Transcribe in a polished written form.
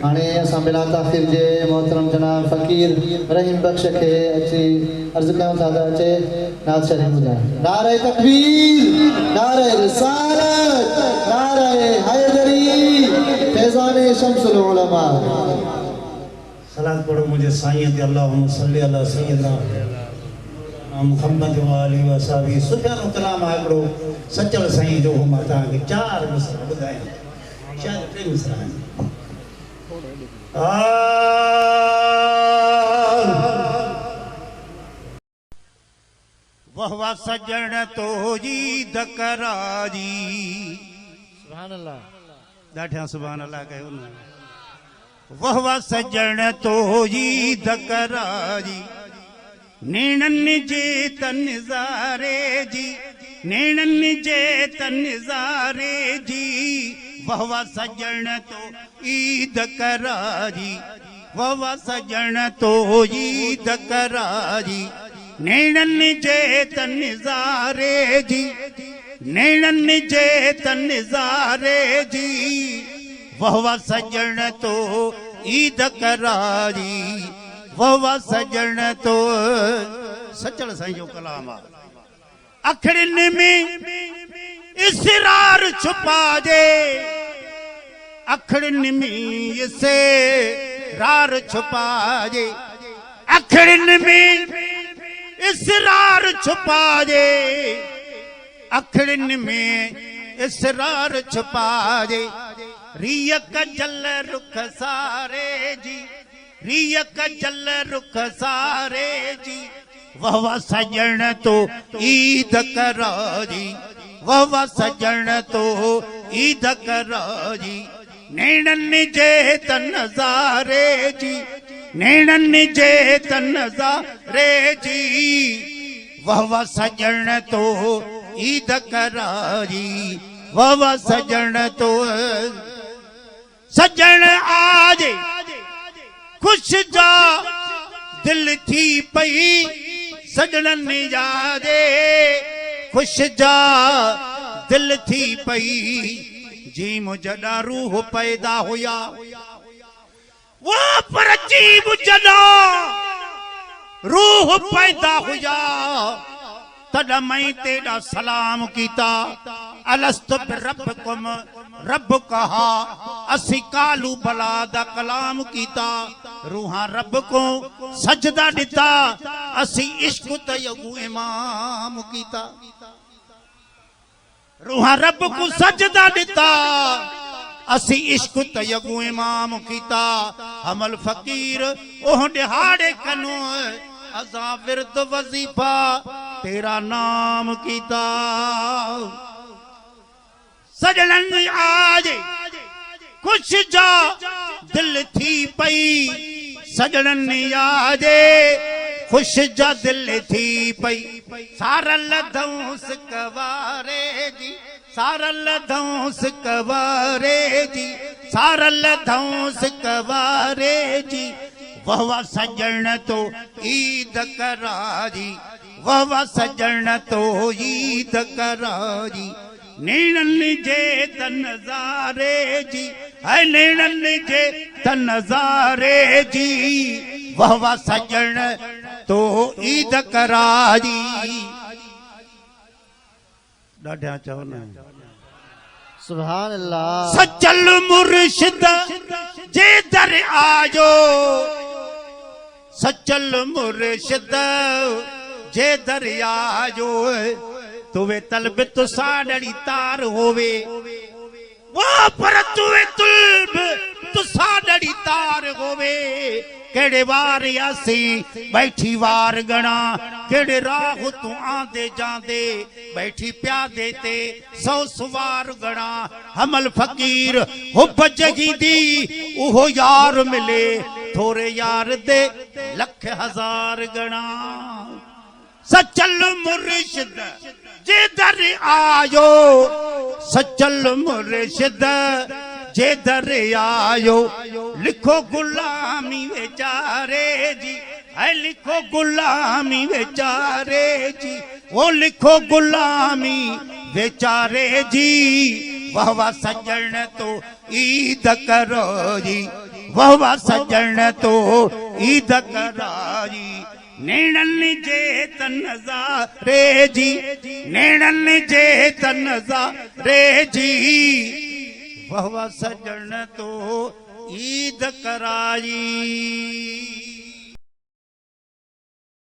हाणे असां बिना ताख़िर जे मोहतरम जनाब फ़कीर रहीम बख्श खे अची अर्ज़ कयूं था त अचे नात शरीफ़ ॿुधाए। नारे तकबीर, नारे रिसालत, नारे हैदरी, फैज़ान शम्सुल उलमा। सलात पढ़ो मुझे साईं ते अल्लाहुम्मा सल्ली अला सय्यदना मुहम्मद व आलिहि व असहाबी। सुफ़ियान कलाम हिकिड़ो सचल साईं जो मां तव्हांखे 4 मिसरा ॿुधायां, शायदि 3 मिसरा आहिनि। वह सजण तो जी दकराजी। सुभान अल्लाह, ॾाढा सुभान अल्लाह कयो न। वह सजण तो जी दकराजी, नेणन जे तनज़ारे जी, नेणन जे तनज़ारे जी। वह सजण तो ईद कराजी, वह सजण तो ईद कराजी। नेणन जे तनज़ारे जी, नेणन जे तनज़ारे जी। वह सजण तो ईद कराजी, वह सजण तो। सचल साईं जो कलाम आहे। अखड़िन में इसरार छुपा दे, अखड़िन में इसरार छुपा दे, अखड़िन में इसरार छुपा दे, अखड़िन में इसरार छुपा दे। रियक जल रुख सारे जी, रियक जल रुख सारे जी। वह सजण तो ईद कराजी, वह सजण तो ईद कराजी। नेणन जे तनज़ारे जी, नेणन जे तनज़ारे जी। वह सजण तो ईद कराजी, वह सजण तो। सजण आज खुश जा दिल थी पई, सजणन यादे खुश जा दिल थी पई। जी मुझा रूह पैदा हुया वो पर अजीब जदा रूह पैदा हुया। तद मैं तेरा सलाम कीता, अलस्तु बिरब्बिकुम, रब कहा। असी कालू बला दा कलाम कीता, रूहां रब को सजदा दिता। असी इश्क तयगु इमाम कीता, रूहां रब को सजदा दिता। असी इश्क तयगु इमाम कीता। हमल फकीर ओह दिहाड़े कनो, असा विरद वजीफा तेरा नाम कीता। सजणन आज कुछ जा दिल थी पई, सजणन यादे खुश जा दिल थी पई। सारल धौंस कवारे जी, सारल धौंस कवारे जी, सारल धौंस कवारे जी। वह सजण तो ईद कराजी, वह सजण तो ईद कराजी। नेणन जे तनज़ारे जी, है नेणन जे तनज़ारे जी। वह सजण तो ईद कराजी। ॾाढा चवंदा आहिनि सुभान अल्लाह। सचल मुर्शिद जे दर आजो, सचल मुर्शिद जे दर आजो। तुवे तलब तो साड़ी तार होवे, वो पर तुवे तलब तो साड़ी तार होवे। केड़े वार यासी बैठी वार गणा, केड़े राह तू आंदे जांदे बैठी प्यादे ते 100 सवार गणा। हमल फकीर हुब जगीदी उहो यार मिले, थोरे यार दे लख हजार गणा। सचल मुर्शिद जे दर आयो, सचल मुर्शिद जे दर आयो। लिखो गुलामी बेचारे जी, है लिखो गुलामी बेचारे जी। वो लिखो गुलामी बेचारे जी। वह सजण तो ईद करो जी, वह सजन तो ईद कराई नेणन जे तनज़ारे जी नेणन जे तनज़ारे जी वह सजन तो ईद कराई।